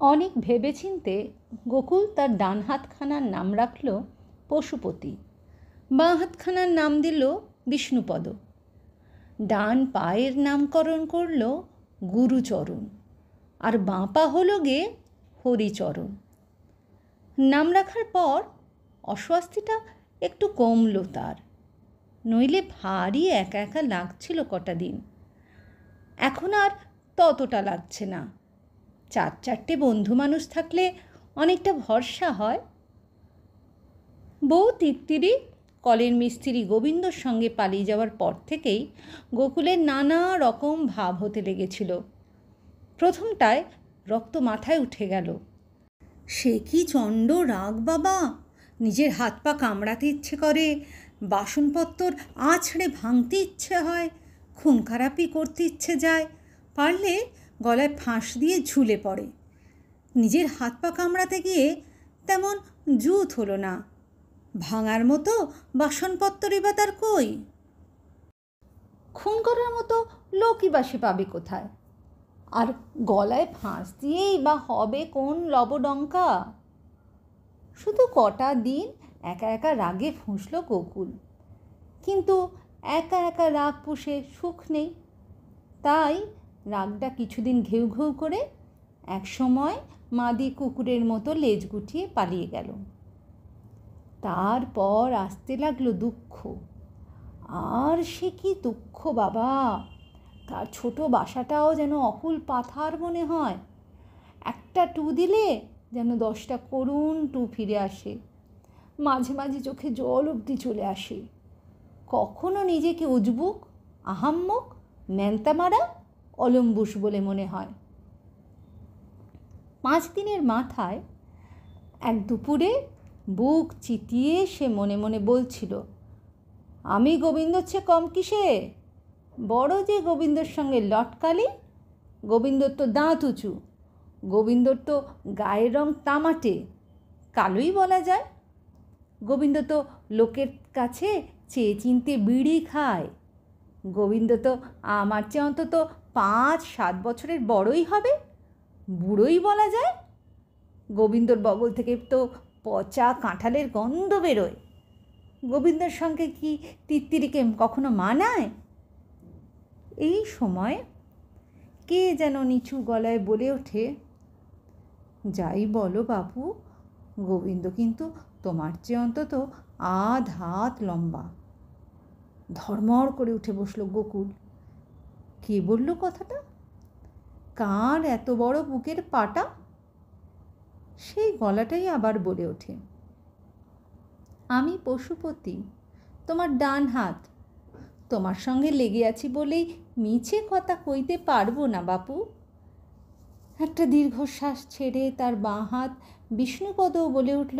অনেক ভেবেচিন্তে গোকুল তার ডান হাতখানার নাম রাখল পশুপতি, বাঁ হাতখানার নাম দিল বিষ্ণুপদ, ডান পায়ের নামকরণ করল গুরুচরণ, আর বাঁ পা হল গে হরিচরণ। নাম রাখার পর অস্বস্তিটা একটু কমল তার, নইলে ভারী একা একা লাগছিল কটা দিন। এখন আর ততটা লাগছে না। চার চারটে বন্ধু মানুষ থাকলে অনেকটা ভরসা হয়। বউ তিত্তিরি কলের মিস্ত্রি গোবিন্দর সঙ্গে পালিয়ে যাওয়ার পর থেকেই গোকুলের নানা রকম ভাব হতে লেগেছিল। প্রথমটায় রক্ত মাথায় উঠে গেল। সে কি চণ্ড রাগ বাবা! নিজের হাত পা কামড়াতে ইচ্ছে করে, বাসনপত্তর আছড়ে ভাঙতে ইচ্ছে হয়, খুন খারাপি করতে ইচ্ছে যায়, পারলে গলায় ফাঁস দিয়ে ঝুলে পড়ে। নিজের হাত পা কামড়াতে গিয়ে তেমন জুত হলো না, ভাঙার মতো বাসনপত্তরই বা তার কই? খুন করার মতো লোকই বা সে পাবে কোথায়? আর গলায় ফাঁস দিয়েই বা হবে কোন লবডঙ্কা? শুধু কটা দিন একা একা রাগে ফুঁসল গোকুল, কিন্তু একা একা রাগ পুষে সুখ নেই। তাই রাগটা কিছুদিন ঘেউ ঘেউ করে একসময় মাদি কুকুরের মতো লেজ গুটিয়ে পালিয়ে গেল। তারপর আসতে লাগলো দুঃখ। আর সে কি দুঃখ বাবা! তার ছোট বাসাটাও যেন অকুল পাথার মনে হয়। একটা টু দিলে যেন 10টা করুণ টু ফিরে আসে। মাঝে মাঝে চোখে জল অবধি চলে আসে। কখনো নিজেকে উজবুক, আহাম্মক, ন্যাংটামারা, অলম্বুস বলে মনে হয়। 5 দিনের মাথায় এক দুপুরে বুক চিতিয়ে সে মনে মনে বলছিল, আমি গোবিন্দর চেয়ে কম কিসে? বড় যে গোবিন্দর সঙ্গে লটকালি, গোবিন্দর তো দাঁত উঁচু, গোবিন্দর তো গায়ের রং তামাটে, কালোই বলা যায়। গোবিন্দ তো লোকের কাছে চেয়ে চিনতে বিড়ি খায়। গোবিন্দ তো আমার চেয়ে অন্তত 5-7 বছরের বড়ই হবে, বুড়োই বলা যায়। গোবিন্দর বগল থেকে তো পচা কাঁঠালের গন্ধ বেরোয়। গোবিন্দর সঙ্গে কি তিত্তিরিকে কখনো মানায়? এই সময় কে যেন নিচু গলায় বলে ওঠে, যাই বলো বাপু, গোবিন্দ কিন্তু তোমার চেয়ে অন্তত আধ হাত লম্বা। ধর্মর করে উঠে বসল গোকুল। কে বলল কথাটা? কার এত বড় বুকের পাটা? সেই গলাটাই আবার বলে ওঠে, আমি পশুপতি, তোমার ডান হাত। তোমার সঙ্গে লেগে আছি বলেই মিছে কথা কইতে পারবো না বাপু। একটা দীর্ঘশ্বাস ছেড়ে তার বাঁ হাত বিষ্ণুপদও বলে উঠল,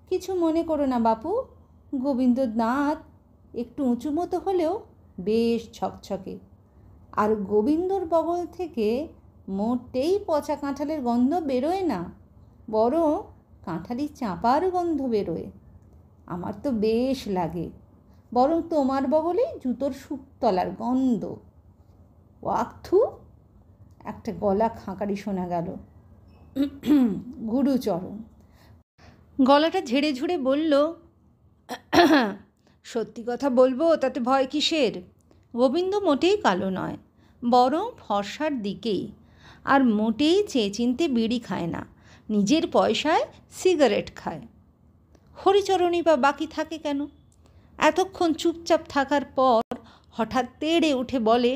কিছু মনে করো না বাপু, গোবিন্দর দাঁত একটু উঁচু মতো হলেও বেশ ছকছকে, আর গোবিন্দর বগল থেকে মোটেই পচা কাঁঠালের গন্ধ বেরোয় না, বরং কাঁঠালি চাঁপার গন্ধ বেরোয়। আমার তো বেশ লাগে, বরং তোমার বগলেই জুতোর শুকতলার গন্ধ। ওয়াক্থু একটা গলা খাঁকারি শোনা গেল, গুরুচরণ। গলাটা ঝেড়ে ঝুড়ে বলল, সত্যি কথা বলবো তাতে ভয় কিসের? গোবিন্দ মোটেই কালো নয়, বরং ফর্সার দিকেই, আর মোটেই চেয়ে চিনতে বিড়ি খায় না, নিজের পয়সায় সিগারেট খায়। হরিচরণই বা বাকি থাকে কেন? এতক্ষণ চুপচাপ থাকার পর হঠাৎ তেড়ে উঠে বলে,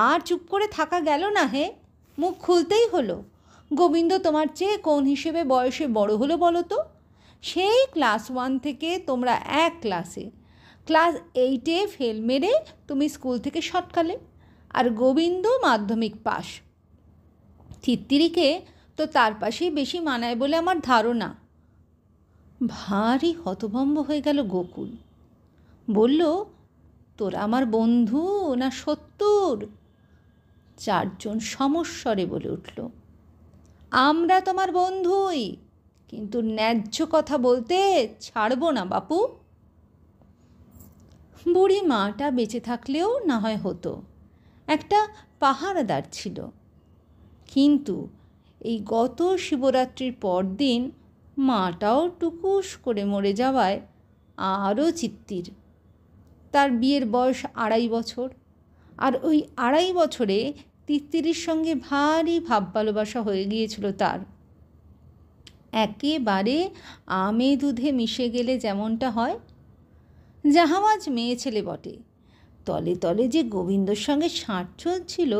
আর চুপ করে থাকা গেল না হে, মুখ খুলতেই হলো। গোবিন্দ তোমার চেয়ে কোন হিসেবে বয়সে বড় হলো বলো তো? সেই ক্লাস 1 থেকে তোমরা এক ক্লাসে, ক্লাস 8-এ ফেল মেরে তুমি স্কুল থেকে সটকালে, আর গোবিন্দ মাধ্যমিক পাশ। তিত্তিরিকে তো তার পাশেই বেশি মানায় বলে আমার ধারণা। ভারী হতভম্ব হয়ে গেল গোকুল। বলল, তোরা আমার বন্ধু না শত্রুর? 4 জন সমস্বরে বলে উঠল, আমরা তোমার বন্ধুই, কিন্তু ন্যায্য কথা বলতে ছাড়বো না বাপু। বুড়ি মাটা বেঁচে থাকলেও না হয় হতো, একটা পাহারাদার ছিল, কিন্তু এই গত শিবরাত্রির পরদিন মাটাও টুকুস করে মরে যাওয়ায় আরও চিত্তির। তার বিয়ের বয়স 2.5 বছর, আর ওই 2.5 বছরে তিত্তিরির সঙ্গে ভারী ভাব ভালোবাসা হয়ে গিয়েছিল তার। একেবারে আমে দুধে মিশে গেলে যেমনটা হয়। জাহাজ মেয়ে ছেলে বটে, তলে তলে যে গোবিন্দর সঙ্গে সাঁট চলছিল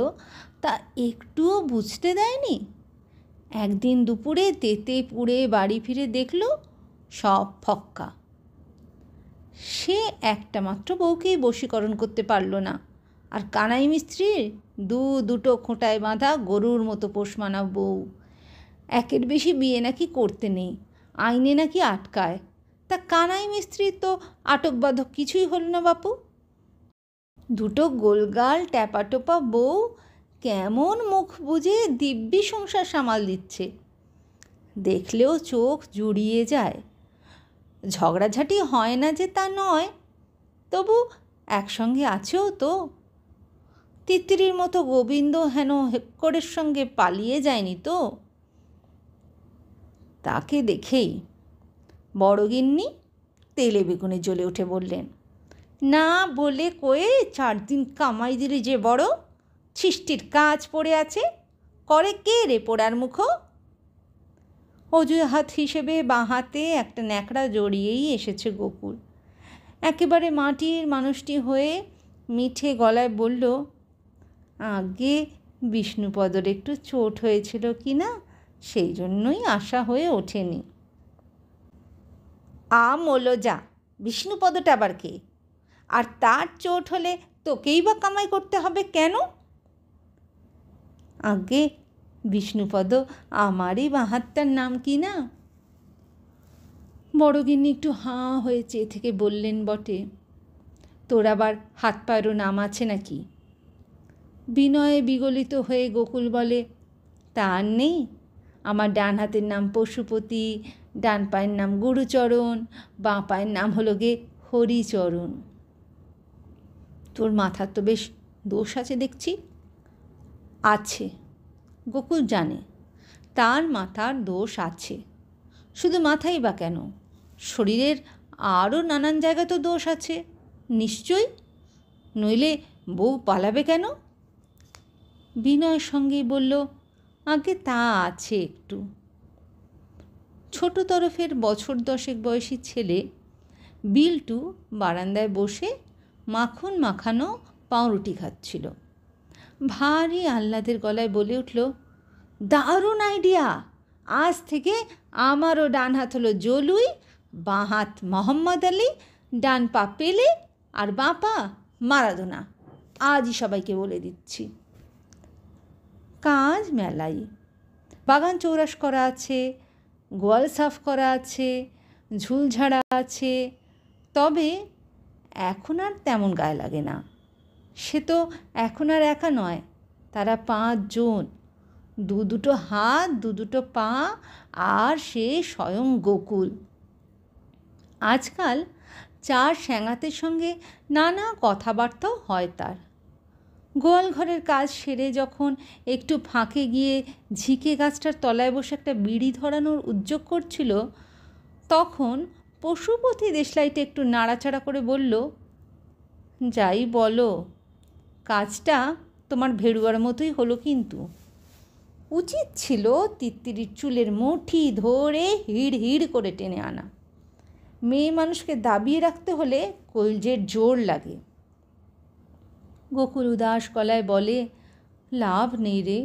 তা একটুও বুঝতে দেয়নি। একদিন দুপুরে তেতে পুড়ে বাড়ি ফিরে দেখল সব ফক্কা। সে একটা মাত্র বউকেই বশীকরণ করতে পারল না, আর কানাই মিস্ত্রির দুটো খোঁটায় বাঁধা গরুর মতো পোষমানা বউ। একের বেশি বিয়ে নাকি করতে নেই, আইনে নাকি আটকায়। তা কানাই মিস্ত্রির তো আটক বাধক কিছুই হল না বাপু। দুটো গোলগাল ট্যাপাটোপা বউ কেমন মুখ বুজে দিব্যি সংসার সামাল দিচ্ছে, দেখলেও চোখ জুড়িয়ে যায়। ঝগড়াঝাটি হয় না যে তা নয়, তবু একসঙ্গে আছেও তো। তিত্তিরির মতো গোবিন্দ হেন হেক্করের সঙ্গে পালিয়ে যায়নি তো। তাকে দেখেই বড়গিন্নি তেলে বেগুনে জ্বলে উঠে বললেন, না বলে কয়ে 4 দিন কামাই দিলে যে বড়, ছিষ্টির কাজ পড়ে আছে, করে কে রে পোড়ার মুখো। অজুহাত হিসেবে বাঁ হাতে একটা ন্যাকড়া জড়িয়েই এসেছে গোকুল। একেবারে মাটির মানুষটি হয়ে মিঠে গলায় বলল, আগে বিষ্ণুপদর একটু চোট হয়েছিল কি না, সেই জন্যই আশা হয়ে ওঠেনি। আমলো যা, বিষ্ণুপদটা আবার কে? আর তার চোট হলে তোকেই বা কামাই করতে হবে কেন? আগে বিষ্ণুপদ আমারই বাহাত্তার নাম কি না? বড়গিন্নি একটু হাঁ হয়ে চেয়ে থেকে বললেন বটে, তোর আবার হাত পায়েরও নাম আছে নাকি? বিনয়ে বিগলিত হয়ে গোকুল বলে, তার নেই? আমার ডান হাতের নাম পশুপতি, ডান পায়ের নাম গুরুচরণ, বাঁ পায়ের নাম হলো গে হরিচরণ। তোর মাথার তো বেশ দোষ আছে দেখছি। আছে, গোকুল জানে তার মাথার দোষ আছে। শুধু মাথাই বা কেন, শরীরের আরও নানান জায়গায় তো দোষ আছে নিশ্চয়ই, নইলে বউ পালাবে কেন? বিনয়ের সঙ্গেই বলল, আগে তা আছে একটু। ছোট তরফের বছর 10 বয়সী ছেলে বিল্টু বারান্দায় বসে মাখন মাখানো পাউরুটি খাচ্ছিল। ভারী আহ্লাদের গলায় বলে উঠল, দারুণ আইডিয়া, আজ থেকে আমারও ডান হাত হলো জলুই, বাঁ হাত মোহাম্মদ আলী, ডান পা পেলে, আর বাঁ পা মারাদোনা। আজই সবাইকে বলে দিচ্ছি। কাজ মেলাই, বাগান চৌরাস করা আছে, গোয়াল সাফ করা আছে, ঝুল ঝাড়া আছে, তবে এখন আর তেমন গায়ে লাগে না। সে তো এখন আর একা নয়, তারা 5 জন, দুটো হাত, দুটো পা, আর সে স্বয়ং গোকুল। আজকাল 4 স্যাঙাতের সঙ্গে নানা কথাবার্তাও হয় তার। গোয়াল ঘরের কাজ সেরে যখন একটু ফাঁকে গিয়ে ঝিকে গাছটার তলায় বসে একটা বিড়ি ধরানোর উদ্যোগ করছিল, তখন পশুপতি দেশলাইটা একটু নাড়াচাড়া করে বলল, যাই বলো, কাজটা তোমার ভেড়ুয়ার মতোই হলো, কিন্তু উচিত ছিল তিত্তিরির চুলের মুঠি ধরে হিড় হিড় করে টেনে আনা। মেয়ে মানুষকে দাবিয়ে রাখতে হলে কলজের জোর লাগে। গোকুল উদাস গলায় বলে, লাভ নেই রে,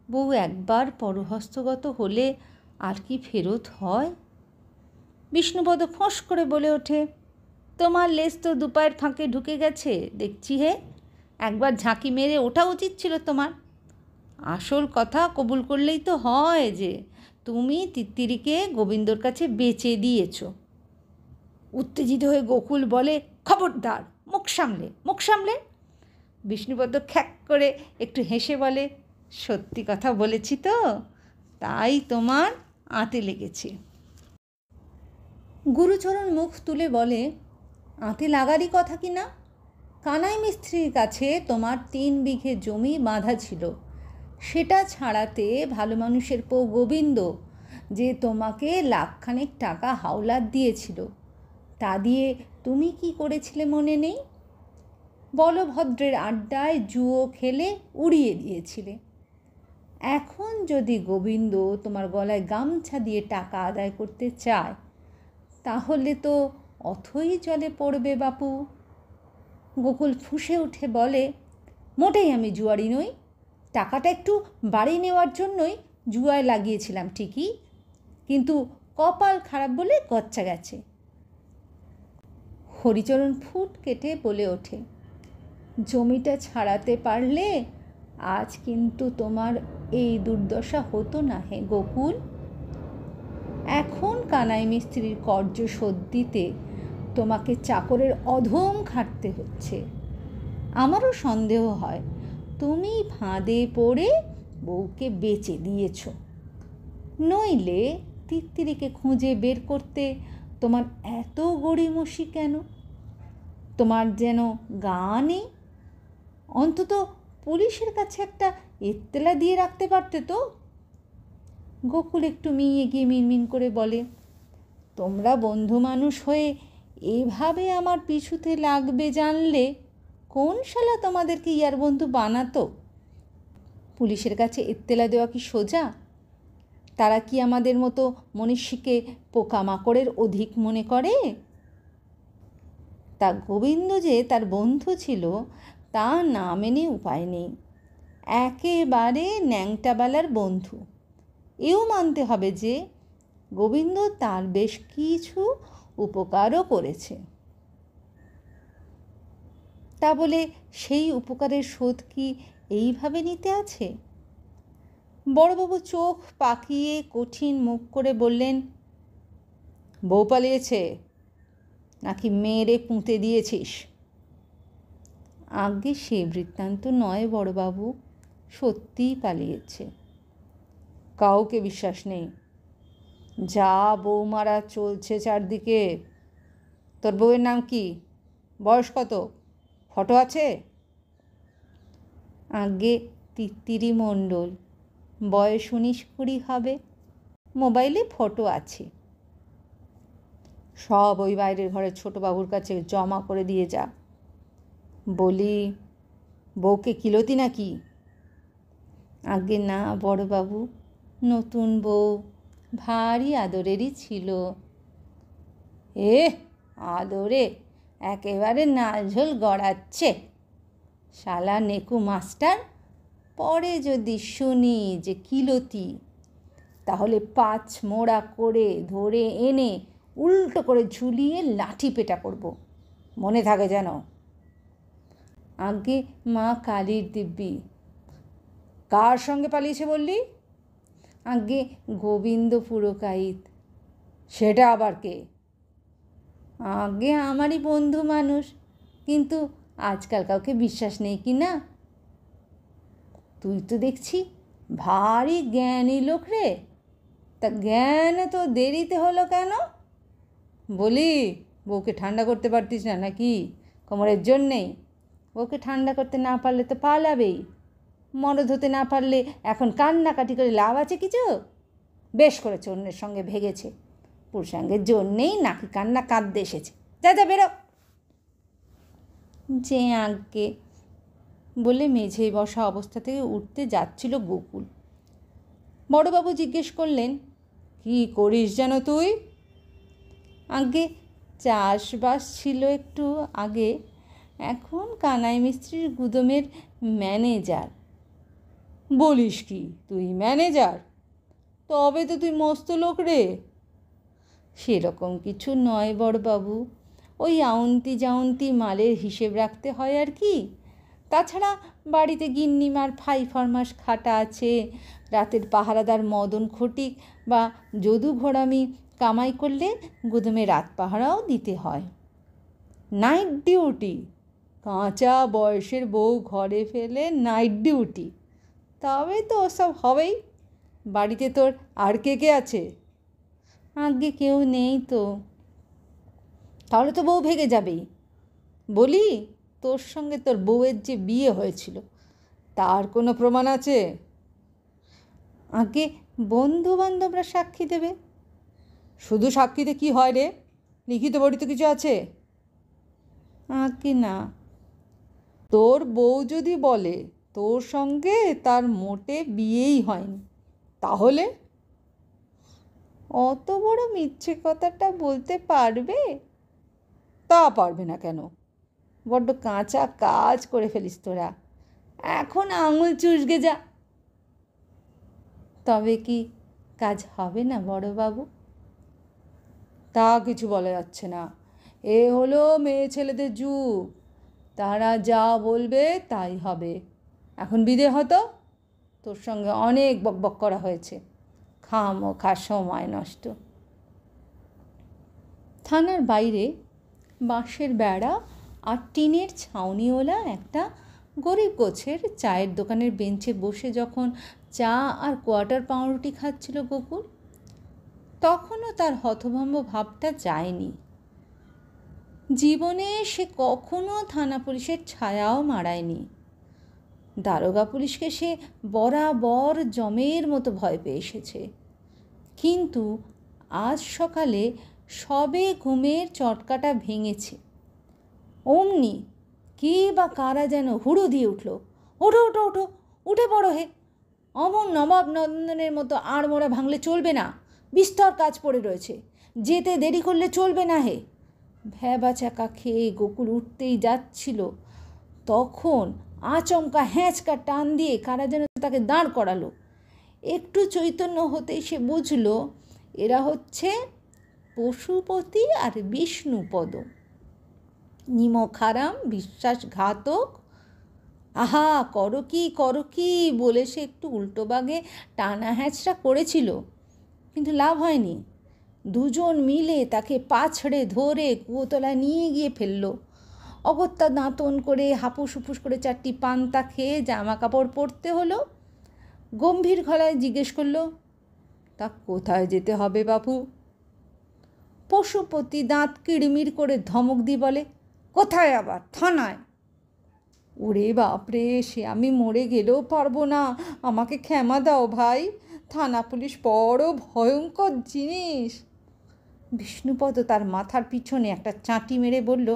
বউ একবার পরহস্তগত হলে আর কি ফেরত হয়? বিষ্ণুপদ ফোঁস করে বলে ওঠে, তোমার লেজ তো 2 পায়ের ফাঁকে ঢুকে গেছে দেখছি হে, একবার ঝাঁকি মেরে ওঠা উচিত ছিল তোমার। আসল কথা কবুল করলেই তো হয় যে তুমি তিত্তিরিকে গোবিন্দর কাছে বেচে দিয়েছ। উত্তেজিত হয়ে গোকুল বলে, খবরদার, মুখ সামলে, মুখ সামলে। বিষ্ণুপদ খ্যাক করে একটু হেসে বলে, সত্যি কথা বলেছি তো, তাই তোমার আঁতে লেগেছে। গুরুচরণ মুখ তুলে বলে, আঁতে লাগারই কথা কি না? কানাই মিস্ত্রির কাছে তোমার 3 বিঘে জমি বাঁধা ছিল, সেটা ছাড়াতে ভালো মানুষের পো গোবিন্দ যে তোমাকে লাখখানেক টাকা হাওলাত দিয়েছিল, তা দিয়ে তুমি কি করেছিলে মনে নেই? বলভদ্রের আড্ডায় জুয়ো খেলে উড়িয়ে দিয়েছিলে। এখন যদি গোবিন্দ তোমার গলায় গামছা দিয়ে টাকা আদায় করতে চায়, তাহলে তো অথই জলে পড়বে বাপু। গোকুল ফুঁসে উঠে বলে, মোটেই আমি জুয়ারি নই। টাকাটা একটু বাড়ি নেওয়ার জন্যই জুয়ায় লাগিয়েছিলাম ঠিকই, কিন্তু কপাল খারাপ বলে গচ্চা গেছে। হরিচরণ ফুট কেটে বলে ওঠে, জমিটা ছাড়াতে পারলে আজ কিন্তু তোমার এই দুর্দশা হতো না হে গোকুল। এখন কানাই মিস্ত্রির কর্য শোধ দিতে তোমাকে চাকরের অধম খাটতে হচ্ছে। আমারও সন্দেহ হয় তুমি ফাঁদে পড়ে বউকে বেচে দিয়েছ, নইলে তিত্তিরিকে খুঁজে বের করতে তোমার এত গড়িমসি কেন? তোমার যেন গা নেই? অন্তত পুলিশের কাছে একটা এত্তেলা দিয়ে রাখতে পারতে তো। গোকুল একটু মিয়ে গিয়ে মিনমিন করে বলে, তোমরা বন্ধু মানুষ হয়ে এভাবে আমার পিছুতে লাগবে জানলে কোন শালা তোমাদেরকে ইয়ার বন্ধু বানাতো? পুলিশের কাছে এত্তেলা দেওয়া কি সোজা? তারা কি আমাদের মতো মনীষীকে পোকামাকড়ের অধিক মনে করে? তা গোবিন্দ যে তার বন্ধু ছিল তা না মেনে উপায় নেই। একেবারে ন্যাংটাবেলার বন্ধু। এও মানতে হবে যে গোবিন্দ তার বেশ কিছু উপকারও করেছে। তা বলে সেই উপকারের শোধ কি এইভাবে নিতে আছে? বড়বাবু চোখ পাকিয়ে কঠিন মুখ করে বললেন, বউ পালিয়েছে নাকি মেরে পুঁতে দিয়েছিস? আগে সে বৃত্তান্ত নয় বড়বাবু, সত্যিই পালিয়েছে। কাউকে বিশ্বাস নেই, যা বৌমারা চলছে চারদিকে। তোর বউয়ের নাম কি? বয়স কত? ফটো আছে? আগে তিত্তিরি মণ্ডল, বয়স 19-20 হবে, মোবাইলে ফটো আছে। সব ওই বাইরের ঘরের ছোটবাবুর কাছে জমা করে দিয়ে যা। বলি, বউকে কিলতি নাকি? আগে না বড়বাবু, নতুন বউ, ভারী আদরেরই ছিল। আদরে একেবারে নালঝোল গড়াচ্ছে শালা নেকু মাস্টার। পরে যদি শুনি যে কিলতি, তাহলে 5 মোড়া করে ধরে এনে উল্টো করে ঝুলিয়ে লাঠি পেটা করব, মনে থাকে যেন। আগে মা কালীর দিব্যি। কার সঙ্গে পালিয়েছে বললি? আগে গোবিন্দ পুরকাইত। সেটা আবার কে? আগে আমারই বন্ধু মানুষ, কিন্তু আজকাল কাউকে বিশ্বাস নেই কি না? তুই তো দেখছি ভারী জ্ঞানী লোক রে, তা জ্ঞানে তো দেরিতে হলো কেন? বলি, বউকে ঠান্ডা করতে পারতিস না নাকি কোমরের জন্যেই? বউকে ঠান্ডা করতে না পারলে তো পালাবেই। মরদ হতে না পারলে এখন কান্নাকাটি করে লাভ আছে কিছু? বেশ করেছে অন্যের সঙ্গে ভেগেছে, পুরুষাঙ্গের জন্যেই নাকি কান্না কাঁদতে এসেছে। যা যা বেরো। যে আগে বলে মেঝেয় বসা অবস্থা থেকে উঠতে যাচ্ছিল গোকুল। বড়বাবু জিজ্ঞেস করলেন, কি করিস যেন তুই? আগে চাষবাস ছিল একটু আগে, এখন কানাই মিস্ত্রির গুদমের ম্যানেজার। বলিস কি, তুই ম্যানেজার? তবে তো তুই মস্ত লোক রে। সেরকম কিছু নয় বড়বাবু, ওই আউন্তি জাউন্তি মালের হিসেব রাখতে হয় আর কি। তাছাড়া বাড়িতে গিন্নিমার ফাই ফরমাস খাটা আছে, রাতের পাহারাদার মদন খটিক বা যদু ঘোড়ামি কামাই করলে গুদমে রাত পাহারাও দিতে হয়। নাইট ডিউটি, কাঁচা বয়সের বউ ঘরে ফেলে নাইট ডিউটি, তবে তো ওসব হবেই। বাড়িতে তোর আর কে কে আছে? আগে কেউ নেই তো। তাহলে তো বউ ভেগে যাবেই। বলি, তোর সঙ্গে তোর বউয়ের যে বিয়ে হয়েছিল তার কোনো প্রমাণ আছে? আগে বন্ধু বান্ধবরা সাক্ষী দেবে। শুধু সাক্ষীতে কি হয় রে? লিখিত বলিতে কিছু আছে? আগে না। তোর বউ যদি বলে তোর সঙ্গে তার মোটে বিয়েই হয়নি, তাহলে? অত বড় মিথ্যে কথাটা বলতে পারবে? তা পারবে না কেন? বড্ড কাঁচা কাজ করে ফেলিস তোরা। এখন আঙুল চুষগে যা। তবে কি কাজ হবে না বড়বাবু? তা কিছু বলা যাচ্ছে না। এ হলো মেয়ে ছেলেদের যুগ, তারা যা বলবে তাই হবে। এখন বিদে হতো, তোর সঙ্গে অনেক বকবক করা হয়েছে, খামোখা সময় নষ্ট। থানার বাইরে বাঁশের বেড়া আর টিনের ছাউনিওয়ালা একটা গরিব গোছের চায়ের দোকানের বেঞ্চে বসে যখন চা আর কোয়ার্টার পাউরুটি খাচ্ছিল গোকুল, তখনও তার হতভম্ব ভাবটা যায়নি। জীবনে সে কখনো থানা পুলিশের ছায়াও মাড়ায়নি। দারোগা পুলিশকে সে বরাবর জমের মতো ভয় পেয়ে এসেছে। কিন্তু আজ সকালে সবে ঘুমের চটকাটা ভেঙেছে, অমনি কে বা কারা যেন হুড়ো দিয়ে উঠল, ওঠো ওঠো ওঠো, উঠে পড়ো হে, অমন নবাব নন্দনের মতো আড়মোড়া ভাঙলে চলবে না, বিস্তর কাজ পড়ে রয়েছে, যেতে দেরি করলে চলবে না হে। ভ্যাবা চাকা খেয়ে গোকুল উঠতেই যাচ্ছিল, তখন আচমকা হ্যাঁচকা টান দিয়ে কারা যেন তাকে দাঁড় করালো। একটু চৈতন্য হতেই সে বুঝল এরা হচ্ছে পশুপতি আর বিষ্ণুপদ, নিমকহারাম, বিশ্বাসঘাতক। আহা করো কি বলে সে একটু উল্টো বাগে টানা হ্যাঁচড়া করেছিল, কিন্তু লাভ হয়নি। দুজন মিলে তাকে পাছড়ে ধরে কুয়োতলায় নিয়ে গিয়ে ফেলল। অগত্যা দাঁতন করে হাপুস হুপুস করে 4টি পান্তা খেয়ে জামা কাপড় পরতে হলো। গম্ভীর গলায় জিজ্ঞেস করলো, তা কোথায় যেতে হবে বাবু? পশুপতি দাঁত কিড়মির করে ধমক দিয়ে বলে, কোথায় আবার? থানায়। ওরে বাপরে, সে আমি মরে গেলেও পারবো না, আমাকে ক্ষমা দাও ভাই, থানা পুলিশ বড় ভয়ঙ্কর জিনিস। বিষ্ণুপদ তার মাথার পিছনে একটা চাঁটি মেরে বলল,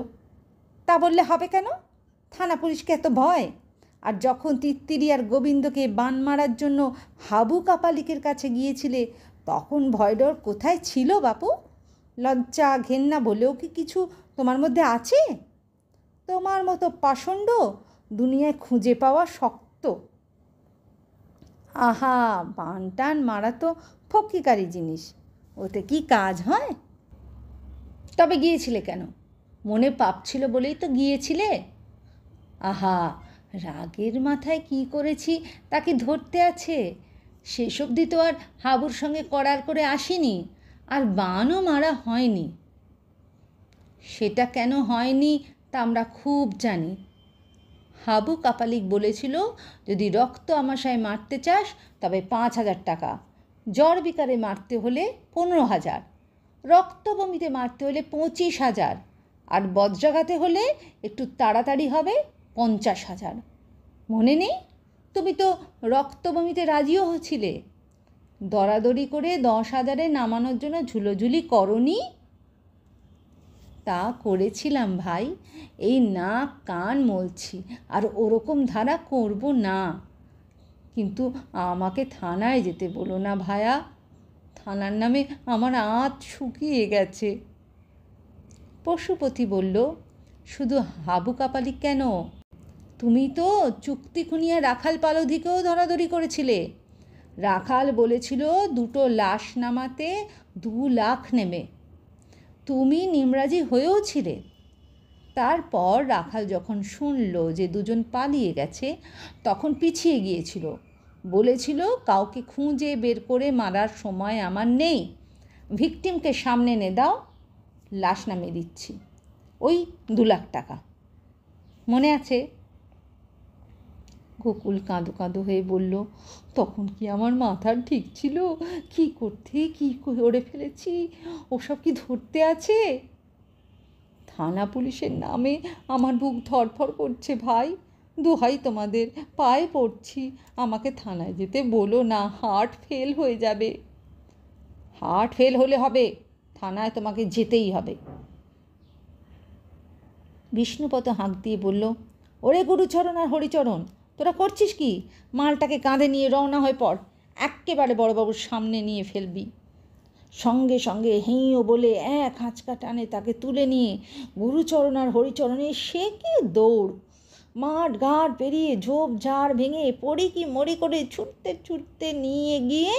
তা বললে হবে কেন? থানা পুলিশকে এত ভয়? আর যখন তিত্তিরি আর গোবিন্দকে বান মারার জন্য হাবু কাপালিকের কাছে গিয়েছিলে, তখন ভয় ডর কোথায় ছিল বাপু? লজ্জা ঘেন্না বলেও কি কিছু তোমার মধ্যে আছে? তোমার মতো পাষণ্ড দুনিয়ায় খুঁজে পাওয়া শক্ত। আহা, বান টান মারা তো ফকিকারি জিনিস, ওতে কি কাজ হয়? তবে গিয়েছিলে কেন? মনে পাপ ছিল বলেই তো গিয়েছিলে। আহা, রাগের মাথায় কি করেছি তাকে ধরতে আছে? শেষ অবধি তো আর হাবুর সঙ্গে করার করে আসিনি, আর বানও মারা হয়নি। সেটা কেন হয়নি তা আমরা খুব জানি। হাবু কাপালিক বলেছিল, যদি রক্ত আমাশায় মারতে চাস তবে 5,000 টাকা, জ্বর বিকারে মারতে হলে 15,000, রক্ত বমিতে মারতে হলে 25,000, আর বজ্রাঘাতে হলে একটু তাড়াতাড়ি হবে 50,000। মনে নেই? তুমি তো রক্ত বমিতে রাজিও হচ্ছিলে। দরাদরি করে 10,000-এ নামানোর জন্য ঝুলোঝুলি করনি? তা করেছিলাম ভাই, এই নাক কান মলছি, আর ওরকম ধারা করব না। কিন্তু আমাকে থানায় যেতে বলো না ভায়া, থানার নামে আমার আঁত শুকিয়ে গেছে। পশুপতি বলল, শুধু হাবু কাপালিক কেন, তুমি তো চুক্তি খুনিয়া রাখাল পালধিকেও ধরাধরি করেছিলে। রাখাল বলেছিল 2টো লাশ নামাতে 2 লাখ নেবে, তুমি নিমরাজি হয়েও ছিলে। তারপর রাখাল যখন শুনল যে 2জন পালিয়ে গেছে, তখন পিছিয়ে গিয়েছিল, বলেছিল কাউকে খুঁজে বের করে মারার সময় আমার নেই, ভিকটিমকে সামনে এনে দাও, লাশ নামিয়ে দিচ্ছি, ওই 2 লাখ টাকা। মনে আছে? গোকুল কাঁদো কাঁদো হয়ে বলল, তখন কি আমার মাথার ঠিক ছিল? কি করতে কি করে ফেলেছি, ওসব কি ধরতে আছে? থানা পুলিশের নামে আমার বুক ধড়ফড় করছে ভাই, দোহাই তোমাদের, পায়ে পড়ছি, আমাকে থানায় যেতে বলো না, হার্ট ফেল হয়ে যাবে। হার্ট ফেল হলে হবে, থানায় তোমাকে যেতেই হবে। বিষ্ণুপদ হাঁক দিয়ে বলল, ওরে গুরুচরণ আর হরিচরণ, তোরা করছিস কি? মালটাকে কাঁধে নিয়ে রওনা হয়ে পড়, এক্কেবারে বড়বাবুর সামনে নিয়ে ফেলবি। সঙ্গে সঙ্গে হেঁও বলে এক হাঁচকা টানে তাকে তুলে নিয়ে গুরুচরণ আর হরিচরণের সে কি দৌড়! মাঠ ঘাট পেরিয়ে ঝোপ ঝাড় ভেঙে পড়ি কি মরি করে ছুটতে ছুটতে নিয়ে গিয়ে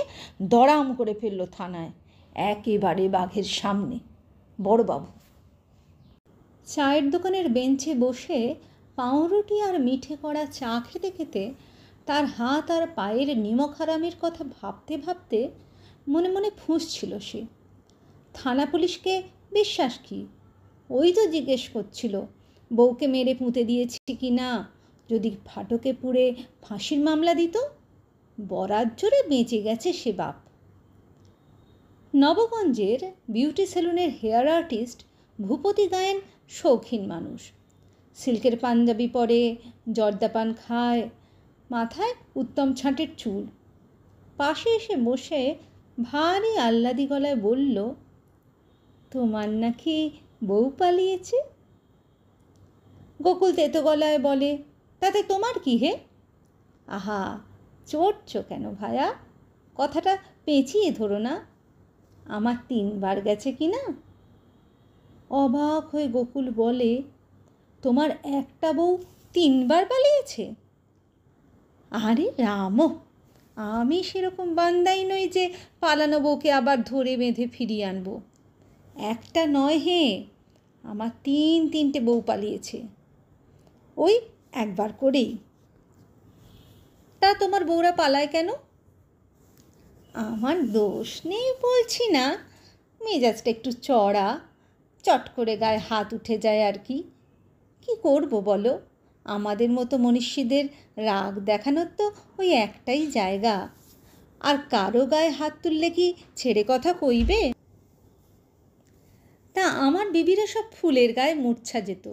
দড়াম করে ফেলল থানায়, একেবারে বাঘের সামনে। বড়বাবু চায়ের দোকানের বেঞ্চে বসে পাউরুটি আর মিঠে করা চা খেতে খেতে তার হাত আর পায়ের নিমক হারামির কথা ভাবতে ভাবতে মনে মনে ফুঁসছিল সে। থানা পুলিশকে বিশ্বাস কি? ওই তো জিজ্ঞেস করছিল বউকে মেরে পুঁতে দিয়েছি কি না, যদি ফাটকে পুড়ে ফাঁসির মামলা দিত। বরাত জোরে বেঁচে গেছে সে বাপ। নবগঞ্জের বিউটি সেলুনের হেয়ার আর্টিস্ট ভূপতি গায়েন শৌখিন মানুষ। সিল্কের পাঞ্জাবি পরে, জর্দাপান খায়, মাথায় উত্তম ছাঁটের চুল। পাশে এসে বসে ভারী আহ্লাদি গলায় বলল, তোমার নাকি বউ পালিয়েছে? গোকুল তেতো গলায় বলে, তাতে তোমার কি হে? আহা, চড়ছ কেন ভায়া? কথাটা পেঁচিয়ে ধরো না। আমার 3 বার গেছে কি না? অবাক হয়ে গোকুল বলে, তোমার একটা বউ 3 বার পালিয়েছে? আরে রামো, আমি সেরকম বান্দাই নই যে পালানো বউকে আবার ধরে বেঁধে ফিরিয়ে আনবো। একটা নয় হে, আমার 3-3টে বউ পালিয়েছে, ওই একবার করেই। তা তোমার বউরা পালায় কেন? আমার দোষ নেই বলছি না, মেজাজটা একটু চড়া, চট করে গায়ে হাত উঠে যায় আর কি। কি করবো বলো, আমাদের মতো মনীষীদের রাগ দেখানোর তো ওই একটাই জায়গা, আর কারো গায়ে হাত তুললে কি ছেড়ে কথা কইবে? তা আমার বিবিরা সব ফুলের গায়ে মূর্ছা যেত।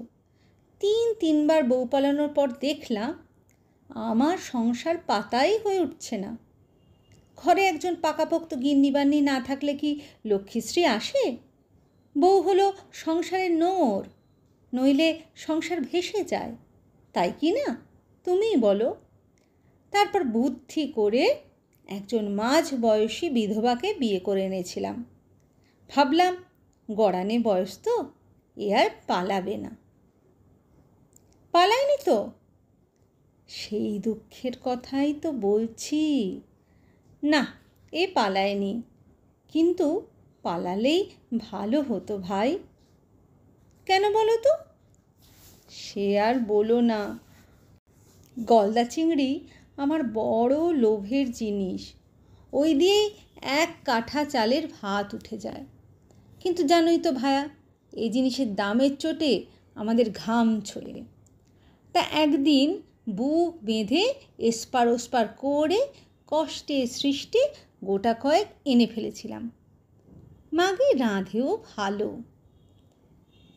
3 বার বউ পালানোর পর দেখলাম আমার সংসার পাতাই হয়ে উঠছে না। ঘরে একজন পাকাপোক্ত গিন্নিবান্নি না থাকলে কি লক্ষ্মীশ্রী আসে? বউ হলো সংসারের নোঙর, নইলে সংসার ভেসে যায়, তাই কি না? তুমিই বলো। তারপর বুদ্ধি করে একজন মাঝ বয়সী বিধবাকে বিয়ে করে এনেছিলাম। ভাবলাম গড়ানে বয়স তো, এ আর পালাবে না। পালায়নি তো? সেই দুঃখের কথাই তো বলছি। না, এ পালায়নি, কিন্তু পালালেই ভালো হতো ভাই। কেন বলো তো? সে আর বলো না, গলদা চিংড়ি আমার বড় লোভের জিনিস, ওই দিয়েই 1 কাঠা চালের ভাত উঠে যায়। কিন্তু জানোই তো ভায়া, এই জিনিসের দামের চোটে আমাদের ঘাম ছড়ে। তা একদিন বুক বেঁধে এসপার ওসপার করে কষ্টে সৃষ্টে গোটা কয়েক এনে ফেলেছিলাম। মাগে রাঁধেও ভালো,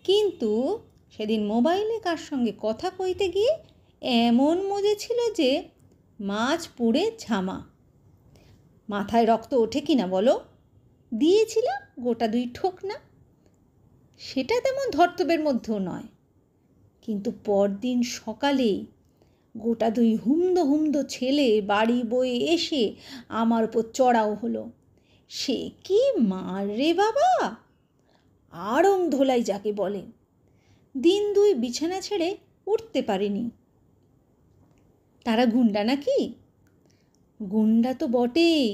কিন্তু সেদিন মোবাইলে কার সঙ্গে কথা কইতে গিয়ে এমন মজেছিল যে মাছ পুড়ে ঝামা। মাথায় রক্ত ওঠে কি না বলো? দিয়েছিলাম গোটা 2 ঠোকনা। সেটা তেমন ধর্তব্যের মধ্যেও নয়, কিন্তু পরদিন সকালে গোটা 2 হুমদো হুমদো ছেলে বাড়ি বয়ে এসে আমার উপর চড়াও হলো। সে কি মার রে বাবা, আড়ং ধোলাই যাকে বলে। দিন 2 বিছানা ছেড়ে উঠতে পারেনি। তারা গুন্ডা নাকি? গুন্ডা তো বটেই,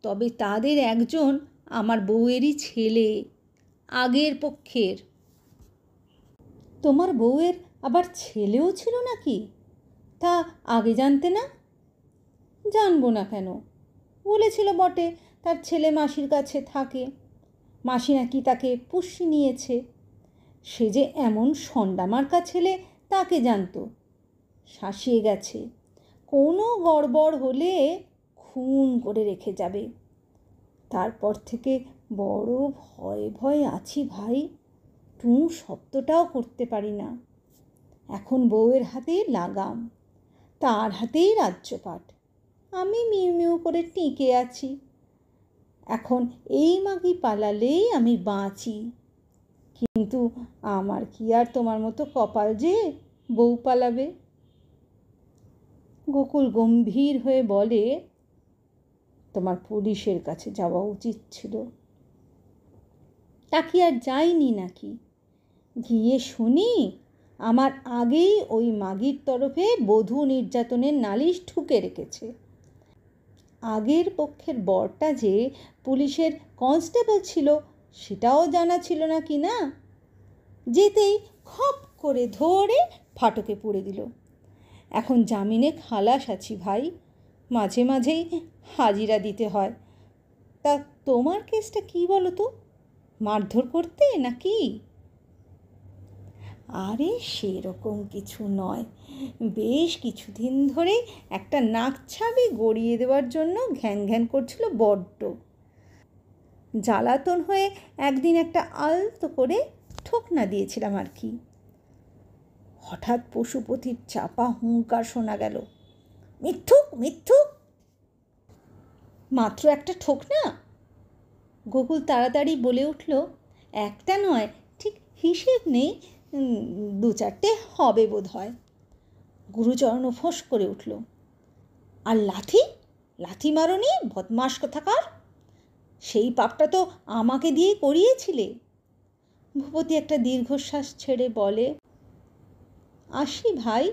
তবে তাদের একজন আমার বউয়েরই ছেলে, আগের পক্ষের। তোমার বউয়ের আবার ছেলেও ছিল নাকি? তা আগে জানতে না? জানবো না কেন, বলেছিল বটে তার ছেলে মাসির কাছে থাকে, মাসি নাকি তাকে পুষি নিয়েছে। সে যে এমন সন্ডামার্কা ছেলে তাকে জানতো, শাসিয়ে গেছে, কোনো গড়বড় হলে খুন করে রেখে যাবে। তারপর থেকে বড় ভয়ে ভয়ে আছি ভাই, টুঁ শব্দটাও করতে পারি না। এখন বউয়ের হাতে লাগাম, তার হাতেই রাজ্যপাট। আমি মিউ মিউ করে টিকে আছি। এখন এই মাগি পালালেই আমি বাঁচি, কিন্তু আমার কি আর তোমার মতো কপাল যে বউ পালাবে? গোকুল গম্ভীর হয়ে বলে, তোমার পুলিশের কাছে যাওয়া উচিত ছিল। তা কি আর যাইনি নাকি? গিয়ে শুনি আমার আগেই ওই মাগির তরফে বধূ নির্যাতনের নালিশ ঠুকে রেখেছে। আগের পক্ষের বরটা যে পুলিশের কনস্টেবল ছিল সেটাও জানা ছিল না কি না। যেতেই খপ করে ধরে ফাটকে পুড়ে দিল। এখন জামিনে খালাস আছি ভাই, মাঝে মাঝেই হাজিরা দিতে হয়। তা তোমার কেসটা কি বলো তো? মারধর করতে নাকি? আরে সেরকম কিছু নয়, বেশ কিছুদিন ধরে একটা নাকছাবি গড়িয়ে দেওয়ার জন্য ঘ্যান ঘ্যান করছিল বড্ড। জ্বালাতন হয়ে একদিন একটা আলতো করে ঠোকনা দিয়েছিলাম আর কি। হঠাৎ পশুপতির চাপা হুঙ্কার শোনা গেল, মিথ্যুক মিথ্যুক। মাত্র একটা ঠোকনা? গোকুল তাড়াতাড়ি বলে উঠল, একটা নয়, ঠিক হিসেব নেই, 2-4টে হবে বোধ হয়। গুরুচরণ ফোঁস করে উঠল, আর লাথি? লাথি মারনি বদমাস কোথাকার? সেই পাপটা তো আমাকে দিয়ে করিয়েছিলে। ভূপতি একটা দীর্ঘশ্বাস ছেড়ে বলে, আসি ভাই,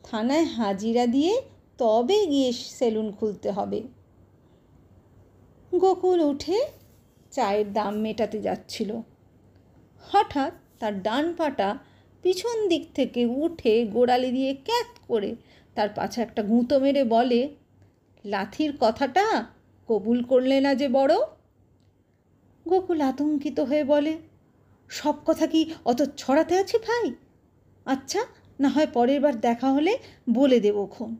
থানায় হাজিরা দিয়ে তবে গিয়ে সেলুন খুলতে হবে। গোকুল উঠে চায়ের দাম মেটাতে যাচ্ছিল। হঠাৎ তার ডান পাটা পিছন দিক থেকে উঠে গোড়ালি দিয়ে ক্যাত করে তার পাছে একটা গুঁতো মেরে বলে, লাথির কথাটা কবুল করলে না যে বড়? গোকুল আতঙ্কিত হয়ে বলে, সব কথা কি অত ছড়াতে আছে ভাই? আচ্ছা, না হয় পরের বার দেখা হলে বলে দেবো খন।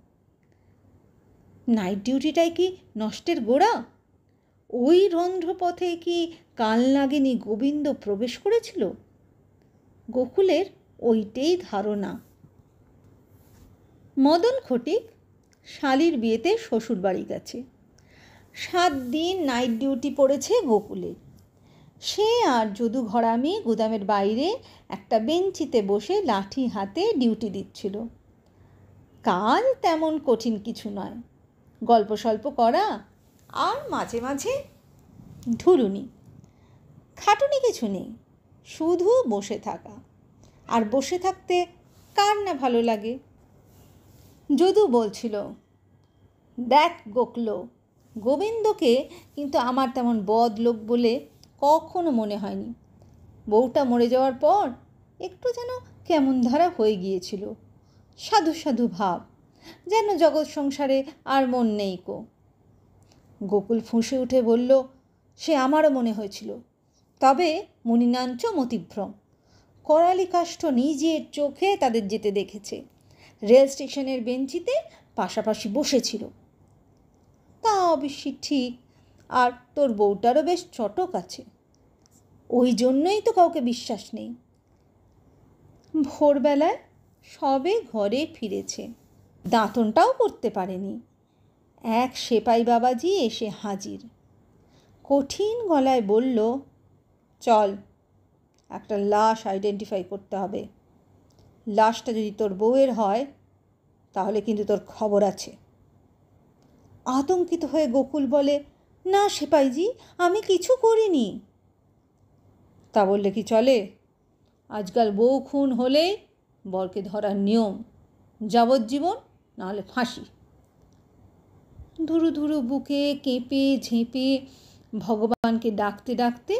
নাইট ডিউটিটাই কি নষ্টের গোড়া? ওই রন্ধ্রপথে কি কাল নাগিনী গোবিন্দ প্রবেশ করেছিল? গোকুলের ওইটাই ধারণা। মদন খটিক শালির বিয়েতে শ্বশুর বাড়ি গেছে। 7 দিন নাইট ডিউটি পড়েছে গোকুলের। সে আর যদু ঘরামি গুদামের বাইরে একটা বেঞ্চিতে বসে লাঠি হাতে ডিউটি দিচ্ছিল। কাজ তেমন কঠিন কিছু নয়, গল্প সল্প করা আর মাঝে মাঝে ঢুলুনি। খাটুনি কিছু নেই, শুধু বসে থাকা। আর বসে থাকতে কার না ভালো লাগে? যদু বলছিল, দেখ গোকলো, গোবিন্দকে কিন্তু আমার তেমন বদ লোক বলে কখনো মনে হয়নি। বউটা মরে যাওয়ার পর একটু যেন কেমন ধারা হয়ে গিয়েছিল, সাধু সাধু ভাব, যেন জগৎ সংসারে আর মন নেই কো। গোকুল ফুঁসে উঠে বলল, সে আমারও মনে হয়েছিল, তবে মুনিনাঞ্চ মতিভ্রম। করালি কাষ্ঠ নিজের চোখে তাদের যেতে দেখেছে, রেল স্টেশনের বেঞ্চিতে পাশাপাশি বসেছিল। তা অবশ্যই ঠিক, আর তোর বউটারও বেশ চটক আছে, ওই জন্যই তো কাউকে বিশ্বাস নেই। ভোরবেলায় সবে ঘরে ফিরেছে, দাঁতনটাও করতে পারেনি, এক সেপাই বাবাজি এসে হাজির। কঠিন গলায় বলল, চল, একটা লাশ আইডেন্টিফাই করতে হবে। লাশটা যদি তোর বউয়ের হয় তাহলে কিন্তু তোর খবর আছে। আতঙ্কিত হয়ে গোকুল বলে, না সেপাইজি, আমি কিছু করিনি। তা বললে কি চলে? আজকাল বউ খুন হলেই বরকে ধরার নিয়ম, যাবজ্জীবন, নাহলে ফাঁসি। ধুরু ধুরু বুকে কেঁপে ঝেঁপে ভগবানকে ডাকতে ডাকতে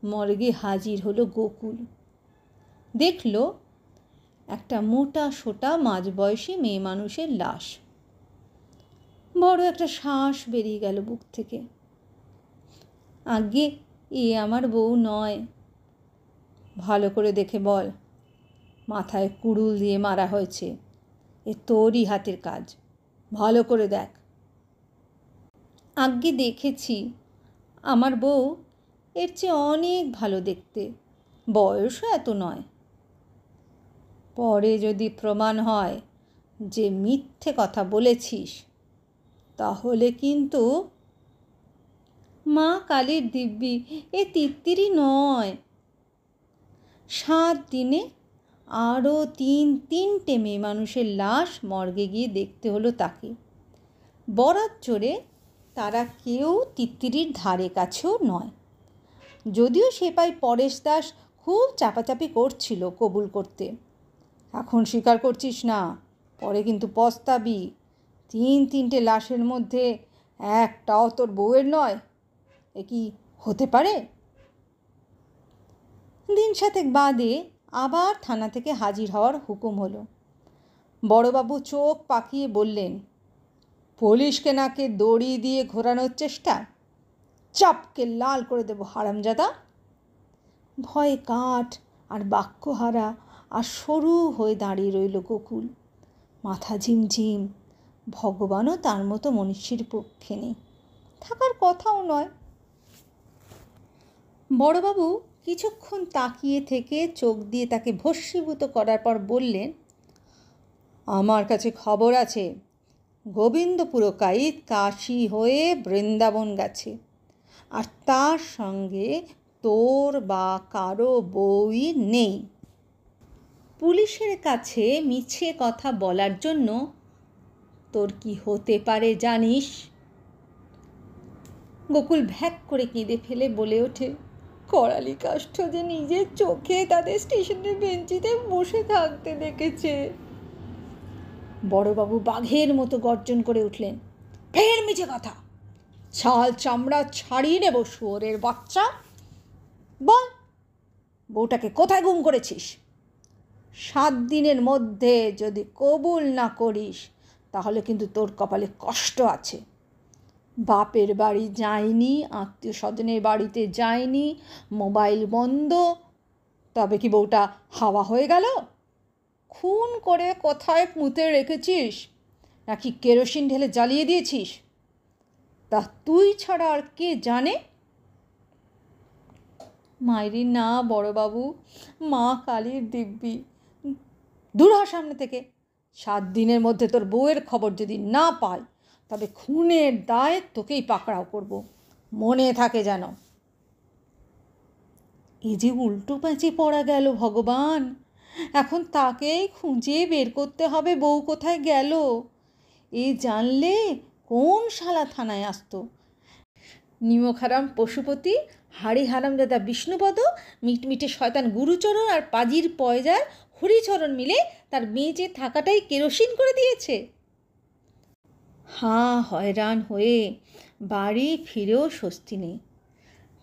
মর্গে হাজির হলো গোকুল। দেখল একটা মোটা সোটা মাঝবয়সী মেয়ে মানুষের লাশ। বড় একটা শ্বাস বেরিয়ে গেল বুক থেকে। আগে এ আমার বউ নয়। ভালো করে দেখে বল, মাথায় কুড়ুল দিয়ে মারা হয়েছে, এ তোরই হাতের কাজ, ভালো করে দেখ। আগে দেখেছি, আমার বউ এর চেয়ে অনেক ভালো দেখতে, বয়সও এত নয়। পরে যদি প্রমাণ হয় যে মিথ্যে কথা বলেছিস, তাহলে কিন্তু মা কালীর দিব্যি, এ তিত্তিরি নয়। 7 দিনে আরও তিনটে মেয়ে মানুষের লাশ মর্গে গিয়ে দেখতে হলো তাকে। বরাত জোরে তারা কেউ তিত্তিরির ধারে কাছেও নয়। যদিও সেপাই পরেশ দাস খুব চাপাচাপি করছিল কবুল করতে। এখন স্বীকার করছিস না, পরে কিন্তু পস্তাবি। 3টে লাশের মধ্যে একটাও তোর বউয়ের নয়, এ কি হতে পারে? দিন 7 বাদে আবার থানা থেকে হাজির হওয়ার হুকুম হলো। বড়বাবু চোখ পাকিয়ে বললেন, পুলিশকে নাকে দড়ি দিয়ে ঘোরানোর চেষ্টা, চাপকে লাল করে দেব হারামজাদা। ভয়ে কাঠ আর বাক্যহারা আর সরু হয়ে দাঁড়িয়ে রইল গোকুল। মাথা ঝিমঝিম। ভগবানও তার মতো মনীষীর পক্ষে নেই, থাকার কথাও নয়। বড়বাবু কিছুক্ষণ তাকিয়ে থেকে চোখ দিয়ে তাকে ভস্মীভূত করার পর বললেন, আমার কাছে খবর আছে গোবিন্দ পুরকাইত কাশী হয়ে বৃন্দাবন গেছে, আর তার সঙ্গে তোর বা কারো বউই নেই। পুলিশের কাছে মিছে কথা বলার জন্য তোর কি হতে পারে জানিস? গোকুল ভ্যাক করে কেঁদে ফেলে বলে ওঠে, করালি কাষ্ঠ যে নিজের চোখে তাদের স্টেশনের বেঞ্চিতে বসে থাকতে দেখেছে। বড়বাবু বাঘের মতো গর্জন করে উঠলেন, ফের মিছে কথা! ছাল চামড়া ছাড়িয়ে নেব শুয়োরের বাচ্চা। বল, বউটাকে কোথায় গুম করেছিস? 7 দিনের মধ্যে যদি কবুল না করিস, তাহলে কিন্তু তোর কপালে কষ্ট আছে। বাপের বাড়ি যায়নি, আত্মীয় স্বজনের বাড়িতে যায়নি, মোবাইল বন্ধ, তবে কি বউটা হাওয়া হয়ে গেল? খুন করে কোথায় পুঁতে রেখেছিস, নাকি কেরোসিন ঢেলে জ্বালিয়ে দিয়েছিস? তা তুই ছাড়া আর কে জানে? মায়েরি না বড়বাবু, মা কালীর দিব্যি, দূর হ সামনে থেকে। 7 দিনের মধ্যে তোর বউয়ের খবর যদি না পাই, তবে খুনের দায় তোকেই পাকড়াও করব, মনে থাকে যেন। এ যে উল্টো প্যাঁচে পড়া গেল ভগবান! এখন তাকেই খুঁজে বের করতে হবে বউ কোথায় গেল। এ জানলে কোন শালা থানায় আসতো? নিমকহারাম পশুপতি, হাড়ি হারামজাদা বিষ্ণুপদ, মিটমিটে শয়তান গুরুচরণ আর পাজির পয়জার হরিচরণ মিলে তার বেঁচে থাকাটাই কেরোসিন করে দিয়েছে। হয়রান হয়ে বাড়ি ফিরেও স্বস্তি নেই।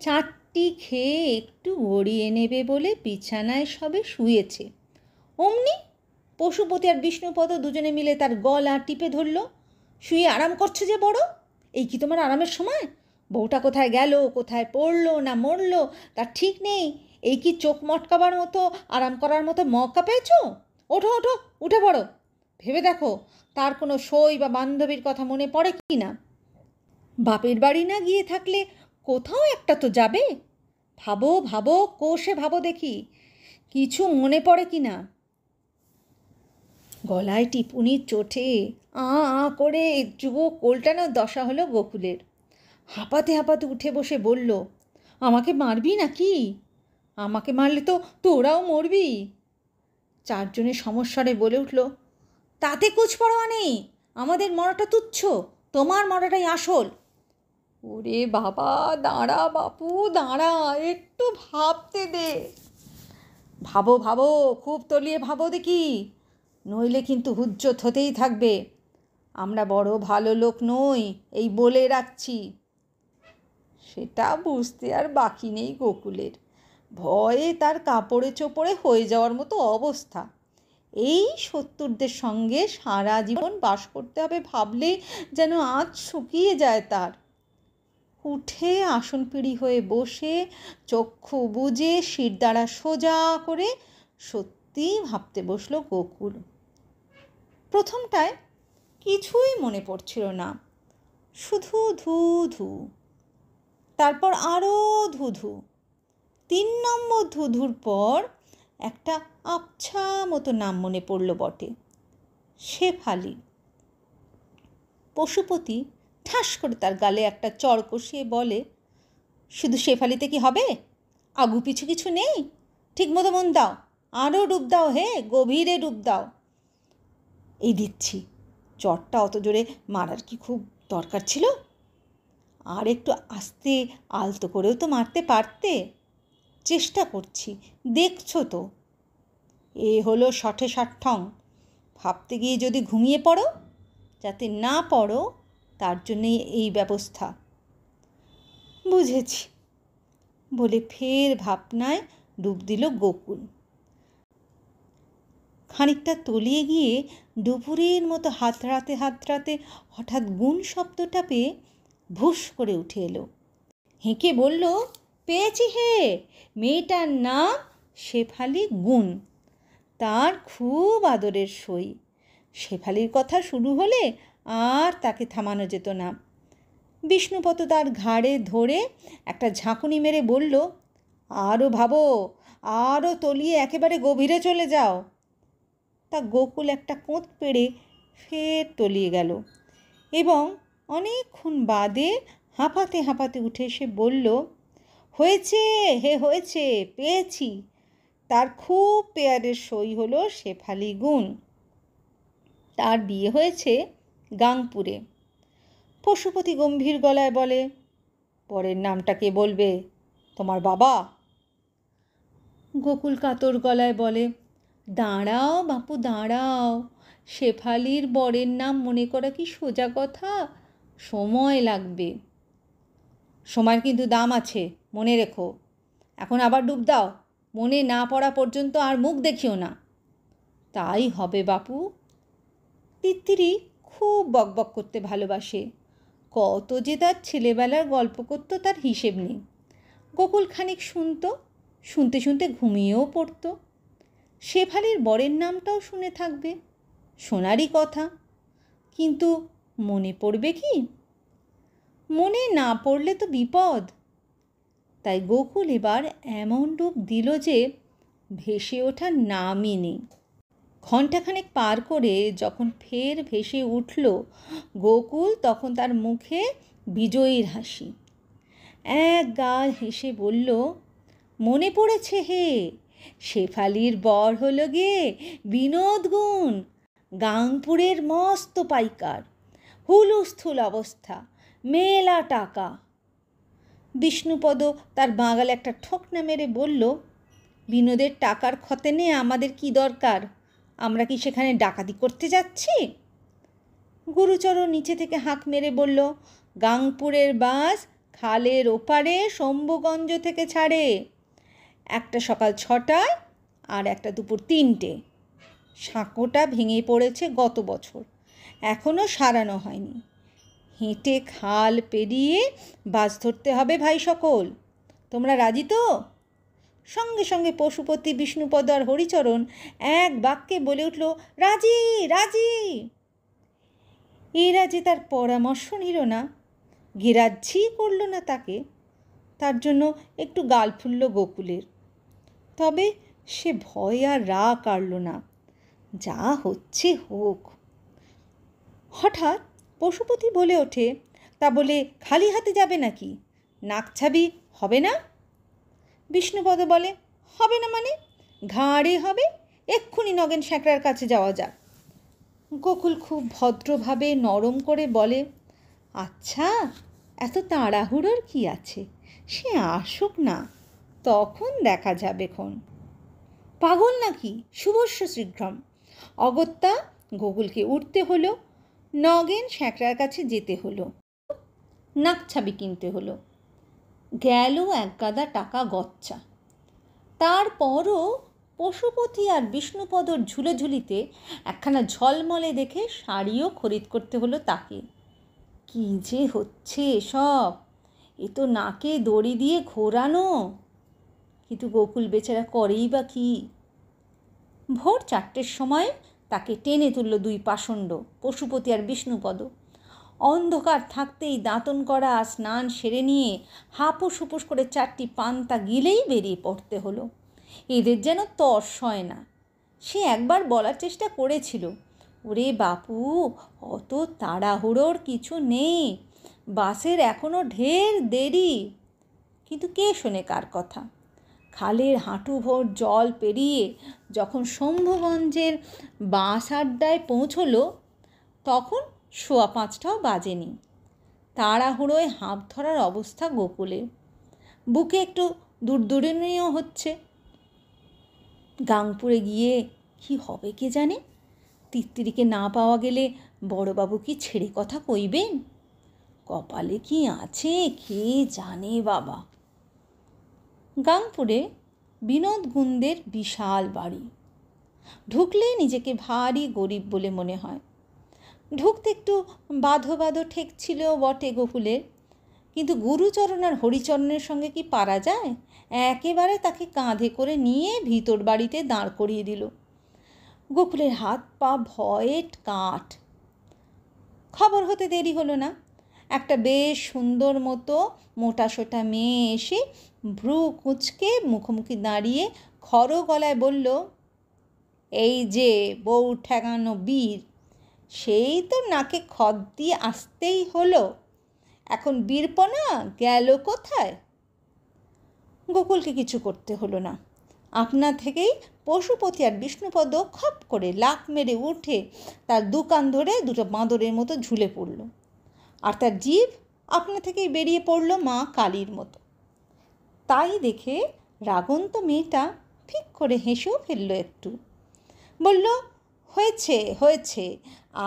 4টি খেয়ে একটু গড়িয়ে নেবে বলে বিছানায় সবে শুয়েছে, অমনি পশুপতি আর বিষ্ণুপদ দুজনে মিলে তার গলা টিপে ধরল। শুয়ে আরাম করছে যে বড়, এই কি তোমার আরামের সময়? বউটা কোথায় গেল, কোথায় পড়লো না মরলো তার ঠিক নেই, এই কি চোখ মটকাবার মতো আরাম করার মতো মক্কা পেয়েছো? ওঠো ওঠো, উঠে পড়ো, ভেবে দেখো তার কোনো সই বা বান্ধবীর কথা মনে পড়ে কি না? বাপের বাড়ি না গিয়ে থাকলে কোথাও একটা তো যাবে। ভাবো ভাবো, কোষে ভাবো দেখি, কিছু মনে পড়ে কি না? গলায় টিপুনির চোটে করে যুবক কোলটানোর দশা হলো গোকুলের। হাঁপাতে হাঁপাতে উঠে বসে বলল, আমাকে মারবি নাকি? আমাকে মারলে তো তোরাও মরবি। 4 জনের সমস্যারে বলে উঠল, তাতে কুছ পরোয়া নেই, আমাদের মরাটা তুচ্ছ, তোমার মরাটাই আসল। ওরে বাবা, দাঁড়া বাপু দাঁড়া, একটু ভাবতে দে। ভাবো ভাবো, খুব তলিয়ে ভাবো দেখি, নইলে কিন্তু হুজ্জত হতেই থাকবে। আমরা বড় ভালো লোক নই, এই বলে রাখছি। সেটা বুঝতে আর বাকি নেই গোকুলের। ভয়ে তার কাপড়ে চোপড়ে হয়ে যাওয়ার মতো অবস্থা। এই শত্রুদের সঙ্গে সারা জীবন বাস করতে হবে ভাবলেই যেন আজ শুকিয়ে যায় তার। উঠে আসন পিঁড়ি হয়ে বসে চক্ষু বুজে শিরদাঁড়া সোজা করে সত্যি ভাবতে বসলো গোকুল। প্রথমটায় কিছুই মনে পড়ছিল না, শুধু ধু ধু, তারপর আরও ধুধু। 3 নম্বর ধুধুর পর একটা আবছা মতো নাম মনে পড়ল বটে, শেফালি। পশুপতি ঠাস করে তার গালে একটা চড় কষিয়ে বলে, শুধু শেফালিতে কি হবে? আগু পিছু কিছু নেই? ঠিক মতো মন দাও, আরও ডুব দাও, হে গভীরে ডুব দাও। এই দিচ্ছি। চটটা অত জোরে মারার কি খুব দরকার ছিল? আর একটু আস্তে আলতো করেও তো মারতে পারতে। চেষ্টা করছি, দেখছো তো। এ হলো শঠে ষাটঠং। ভাবতে গিয়ে যদি ঘুমিয়ে পড়ো, যাতে না পড়ো তার জন্যেই এই ব্যবস্থা। বুঝেছি বলে ফের ভাবনায় ডুব দিল গোকুল। খানিকটা তলিয়ে গিয়ে দুপুরের মতো হাতড়াতে হাতড়াতে হঠাৎ গুণ শব্দটা পেয়ে ভুস করে উঠে এলো। হেঁকে বলল, পেয়েছি হে, মেয়েটার নাম শেফালি গুণ। তার খুব আদরের সই। শেফালির কথা শুরু হলে আর তাকে থামানো যেত না। বিষ্ণুপদ তার ঘাড়ে ধরে একটা ঝাঁকুনি মেরে বলল, আরও ভাবো, আরও তলিয়ে একেবারে গভীরে চলে যাও। তা গোকুল একটা কোঁত পেড়ে ফের তলিয়ে গেল এবং অনেকক্ষণ বাদে হাঁপাতে হাঁপাতে উঠে এসে বলল, হয়েছে হে, হয়েছে, পেয়েছি। তার খুব পেয়ারের সই হলো শেফালি গুণ। তার বিয়ে হয়েছে গাংপুরে। পশুপতি গম্ভীর গলায় বলে, পরের নামটা কে বলবে? তোমার বাবা? গোকুল কাতর গলায় বলে, দাঁড়াও বাপু, দাঁড়াও। শেফালির বরের নাম মনে করা কি সোজা কথা? সময় লাগবে। সময়ের কিন্তু দাম আছে, মনে রেখো। এখন আবার ডুব দাও, মনে না পড়া পর্যন্ত আর মুখ দেখিও না। তাই হবে বাপু। তিত্তিরি খুব বকবক করতে ভালোবাসে। কত যে তার ছেলেবেলার গল্প করত তার হিসেব নেই। গোকুল খানিক শুনত, শুনতে শুনতে ঘুমিয়েও পড়ত। শেফালির বরের নামটাও শুনে থাকবে, শোনারই কথা, কিন্তু মনে পড়বে কি? মনে না পড়লে তো বিপদ। তাই গোকুল এবার এমন ডুব দিল যে ভেসে ওঠার নামই নেই। ঘণ্টাখানেক পার করে যখন ফের ভেসে উঠল গোকুল, তখন তার মুখে বিজয়ীর হাসি। এক গাল হেসে বলল, মনে পড়েছে হে, শেফালির বর হলো গে বিনোদ গুণ, গাংপুরের মস্ত পাইকার, হুলুস্থুল অবস্থা, মেলা টাকা। বিষ্ণুপদ তার বাঙালে একটা ঠোকনা মেরে বলল, বিনোদের টাকার খতেনে আমাদের কি দরকার? আমরা কি সেখানে ডাকাতি করতে যাচ্ছি? গুরুচরণ নিচে থেকে হাঁক মেরে বলল, গাংপুরের বাস খালের ওপারে শম্ভুগঞ্জ থেকে ছাড়ে, একটা সকাল 6টায় আর একটা দুপুর 3টে। সাঁকোটা ভেঙে পড়েছে গত বছর, এখনও সারানো হয়নি। হেঁটে খাল পেরিয়ে বাস ধরতে হবে ভাই সকল। তোমরা রাজি তো? সঙ্গে সঙ্গে পশুপতি, বিষ্ণুপদ আর হরিচরণ এক বাক্যে বলে উঠল, রাজি, রাজি। এরা যে তার পরামর্শ নিল না, গ্রাহ্যই করল না তাকে, তার জন্য একটু গাল ফুলল গোকুলের। তবে সে ভয় আর রাগ কাড়ল না, যা হচ্ছে হোক। হঠাৎ পশুপতি বলে ওঠে, তা বলে খালি হাতে যাবে নাকি? নাকছাবি হবে না? বিষ্ণুপদ বলে, হবে না মানে? ঘাড়ে হবে, এক্ষুনি নগেন স্যাঁকড়ার কাছে যাওয়া যাক। গোকুল খুব ভদ্রভাবে নরম করে বলে, আচ্ছা, এত তাড়াহুড়োর কি আছে? সে আসুক না, তখন দেখা যাবে খন। পাগল নাকি? শুভস্য শীঘ্রম। অগত্যা গোকুলকে উঠতে হলো, নগেন স্যাঁকড়ার কাছে যেতে হলো, নাকছাবি কিনতে হলো। গেল এক গাদা টাকা গচ্চা। তারপরও পশুপতি আর বিষ্ণুপদর ঝুলোঝুলিতে একখানা ঝলমলে দেখে শাড়িও খরিদ করতে হলো তাকে। কী যে হচ্ছে এসব! এ তো নাকে দড়ি দিয়ে ঘোরানো। কিন্তু গোকুল বেচারা করেই বা কী? ভোর 4টের সময় তাকে টেনে তুলল দুই পাষণ্ড, পশুপতি আর বিষ্ণুপদ। অন্ধকার থাকতেই দাঁতন করা স্নান সেরে নিয়ে হাপুস হুপুস করে 4টি পান্তা গিলেই বেরিয়ে পড়তে হলো। এদের যেন তর্স হয় না, সে একবার বলার চেষ্টা করেছিল, ওরে বাপু, অত তাড়াহুড়োর কিছু নেই, বাসের এখনও ঢের দেরি। কিন্তু কে শোনে কার কথা? খালের হাঁটু ভোর জল পেরিয়ে যখন শম্ভুগঞ্জের বাস আড্ডায় পৌঁছলো, তখন 5:15টাও বাজেনি। তাড়াহুড়োয় হাঁপ ধরার অবস্থা গোকুলের। বুকে একটু দুরদুরিনিও হচ্ছে। গাংপুরে গিয়ে কি হবে কে জানে? তিত্তিরিকে না পাওয়া গেলে বড়বাবু কি ছেড়ে কথা কইবেন? কপালে কি আছে কে জানে বাবা। গাংপুরে বিনোদ গুন্দের বিশাল বাড়ি। ঢুকলে নিজেকে ভারী গরিব বলে মনে হয়। ঢুকতে একটু বাঁধো বাঁধো ঠেকছিল বটে গোকুলের, কিন্তু গুরুচরণ আর হরিচরণের সঙ্গে কি পারা যায়? একেবারে তাকে কাঁধে করে নিয়ে ভিতর বাড়িতে দাঁড় করিয়ে দিল। গোকুলের হাত পা ভয়ে কাঠ। খবর হতে দেরি হলো না। একটা বেশ সুন্দর মতো মোটাসোটা মেয়ে এসে ভ্রু কুঁচকে মুখোমুখি দাঁড়িয়ে খর গলায় বলল, এই যে বউ ঠেকানো বীর, সেই তো নাকে খদ দিয়ে আসতেই হলো, এখন বীরপনা গেল কোথায়? গোকুলকে কিছু করতে হলো না। আপনা থেকেই পশুপতি আর বিষ্ণুপদ খপ করে লাফ মেরে উঠে তার দুকান ধরে দুটো বাঁদরের মতো ঝুলে পড়ল, আর তার জিভ আপনা থেকেই বেরিয়ে পড়ল মা কালীর মতো। তাই দেখে রাগন্ত মেয়েটা ঠিক করে হেসেও ফেলল একটু, বলল, হয়েছে হয়েছে,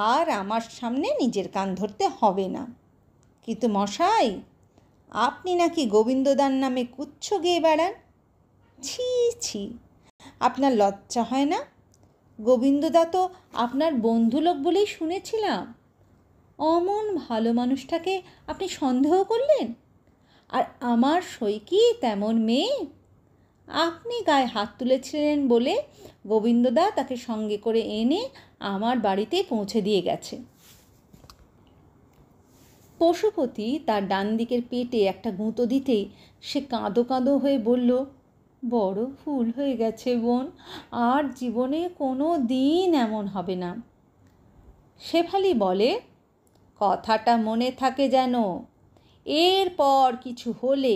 আর আমার সামনে নিজের কান ধরতে হবে না। কিন্তু মশাই, আপনি নাকি গোবিন্দদার নামে কুচ্ছ গেয়ে বেড়ান? ছি ছি, আপনার লজ্জা হয় না? গোবিন্দদা তো আপনার বন্ধুলোক বলেই শুনেছিলাম। অমন ভালো মানুষটাকে আপনি সন্দেহ করলেন? আর আমার সই কি তেমন মেয়ে? আপনি গায়ে হাত তুলেছিলেন বলে গোবিন্দদা তাকে সঙ্গে করে এনে আমার বাড়িতে পৌঁছে দিয়ে গেছে। পশুপতি তার ডান দিকের পেটে একটা গুঁতো দিতেই সে কাঁদো কাঁদো হয়ে বলল, বড় ভুল হয়ে গেছে বোন, আর জীবনে কোনো দিন এমন হবে না। শেফালি বলে, কথাটা মনে থাকে যেন, এরপর কিছু হলে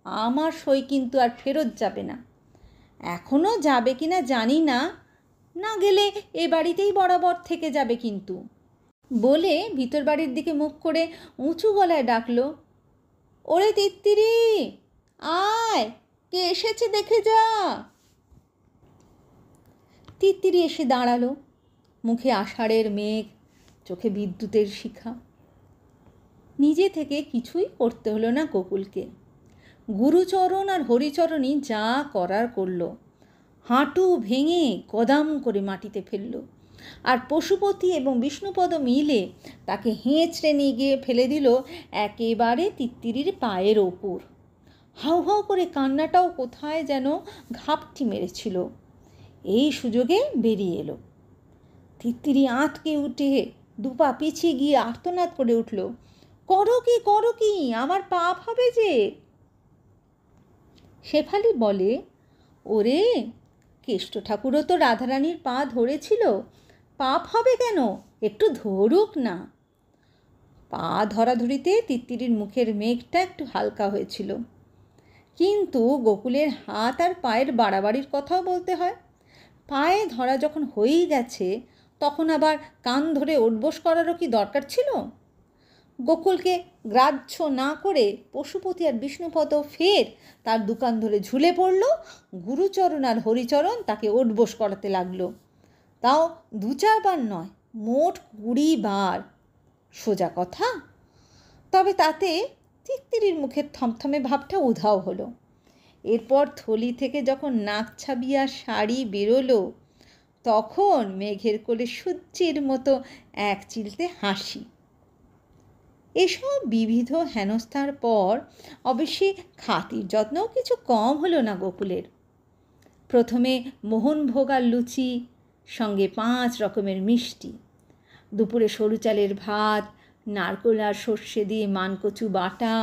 আমার সই কিন্তু আর ফেরত যাবে না। এখনও যাবে কি না জানি না, না গেলে এ বাড়িতেই বরাবর থেকে যাবে কিন্তু। বলে ভিতর বাড়ির দিকে মুখ করে উঁচু গলায় ডাকলো, ওরে তিত্তিরি, আয়, কে এসেছে দেখে যা। তিত্তিরি এসে দাঁড়ালো, মুখে আষাঢ়ের মেঘ, চোখে বিদ্যুতের শিখা। নিজে থেকে কিছুই করতে হলো না গোকুলকে। গুরুচরণ আর হরিচরণই যা করার করল। হাঁটু ভেঙে কদাম করে মাটিতে ফেলল, আর পশুপতি এবং বিষ্ণুপদ মিলে তাকে হেঁচড়ে নিয়ে গিয়ে ফেলে দিল একেবারে তিত্তিরির পায়ের ওপর। হাউ হাউ করে কান্নাটাও কোথায় যেন ঘাপটি মেরেছিল। এই সুযোগে বেরিয়ে এলো। তিত্তিরি আঁতকে উঠে দুপা পিছিয়ে গিয়ে আর্তনাদ করে উঠল, করো কি, আমার পাপ হবে যে। শেফালি বলে, ওরে, কেষ্ট ঠাকুরও তো রাধারানীর পা ধরেছিল, পাপ হবে কেন, একটু ধরুক না। পা ধরাধরিতে তিত্তিরির মুখের মেঘটা একটু হালকা হয়েছিল। কিন্তু গোকুলের হাত আর পায়ের বাড়াবাড়ির কথাও বলতে হয়। পায়ে ধরা যখন হয়েই গেছে, তখন আবার কান ধরে ওঠবোস করারও কি দরকার ছিল? গোকুলকে গ্রাহ্য না করে পশুপতি আর বিষ্ণুপদ ফের তার দোকান ধরে ঝুলে পড়ল। গুরুচরণ আর হরিচরণ তাকে ওঠবোস করাতে লাগলো, তাও 2-4 বার নয়, মোট 20 বার। সোজা কথা। তবে তাতে তিত্তিরির মুখের থমথমে ভাবটা উধাও হলো। এরপর থলি থেকে যখন নাক ছাবিয়া শাড়ি বেরোলো, তখন মেঘের কোলে সূর্যের মতো এক চিলতে হাসি। এসব বিবিধ হেনস্থার পর অবশ্যই খাতির যত্নও কিছু কম হলো না গোকুলের। প্রথমে মোহনভোগ আর লুচি, সঙ্গে 5 রকমের মিষ্টি। দুপুরে সরু চালের ভাত, নারকেল আর সর্ষে দিয়ে মানকচু বাটা,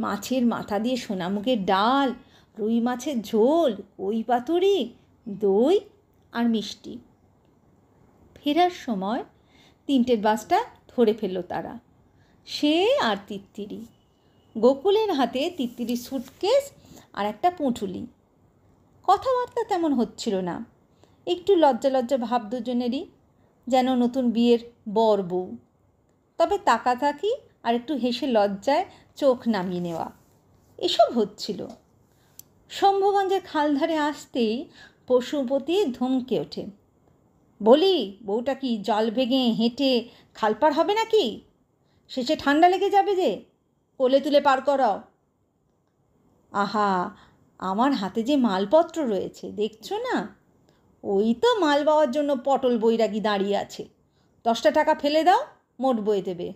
মাছের মাথা দিয়ে সোনামুগের ডাল, রুই মাছের ঝোল, কই পাতুরি, দই আর মিষ্টি। ফেরার সময় 3টের বাসটা ধরে ফেলল তারা, সে আর তিত্তিরি। গোকুলের হাতে তিত্তিরির সুটকেস আর একটা পুঁটুলি। কথাবার্তা তেমন হচ্ছিল না, একটু লজ্জা লজ্জা ভাব দুজনেরই, যেন নতুন বিয়ের বর বউ। তবে তাকাতাকি আর একটু হেসে লজ্জায় চোখ নামিয়ে নেওয়া, এসব হচ্ছিল। শম্ভুগঞ্জের খালধারে আসতেই পশুপতি ধমকে ওঠে, বলি বউটা কি জল ভেঙে হেঁটে খালপার হবে নাকি? শেষে ঠান্ডা লেগে যাবে যে, কোলে তুলে পার করাও। আহা, আমার হাতে যে মালপত্র রয়েছে দেখছো না, ওই তো মাল পাওয়ার জন্য পটল বৈরাগী দাঁড়িয়ে আছে। 10টা টাকা ফেলে দাও, মোট বয়ে দেবে।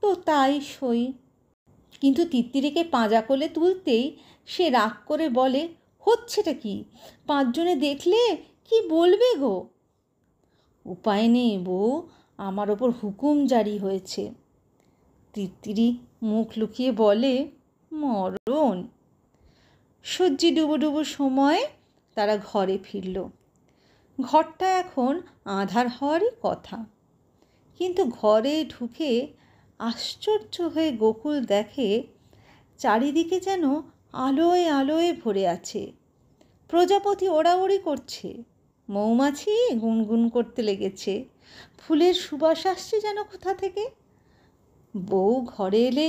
তো তাই সই। কিন্তু তিত্তিরিকে পাঁজা কোলে তুলতেই সে রাগ করে বলে, হচ্ছেটা কি? 5 জনে দেখলে কি বলবে গো? উপায় নেই বউ, আমার ওপর হুকুম জারি হয়েছে। তিত্তিরি মুখ লুকিয়ে বলে, মরণ। সূর্যি ডুবো সময় তারা ঘরে ফিরল। ঘরটা এখন আঁধার হওয়ারই কথা, কিন্তু ঘরে ঢুকে আশ্চর্য হয়ে গোকুল দেখে চারিদিকে যেন আলোয় আলোয় ভরে আছে। প্রজাপতি ওড়াউড়ি করছে, মৌমাছি গুনগুন করতে লেগেছে, ফুলের সুবাস আসছে যেন কোথা থেকে। বউ ঘরে এলে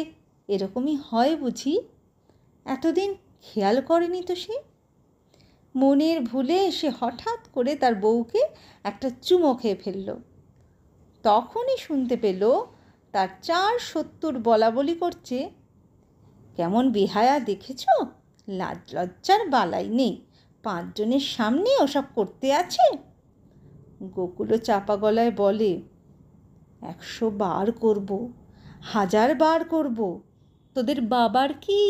এরকমই হয় বুঝি? এতদিন খেয়াল করেনি তো সে। মনের ভুলে সে হঠাৎ করে তার বউকে একটা চুমো খেয়ে ফেলল। তখনই শুনতে পেল তার 470 বলা বলি করছে, কেমন বেহায়া দেখেছ? লাজ লজ্জার বালাই নেই, 5 জনের সামনে ওসব করতে আছে। গোকুলও চাপা গলায় বলে, 100 বার করব, 1000 বার করব, তোদের বাবার কি?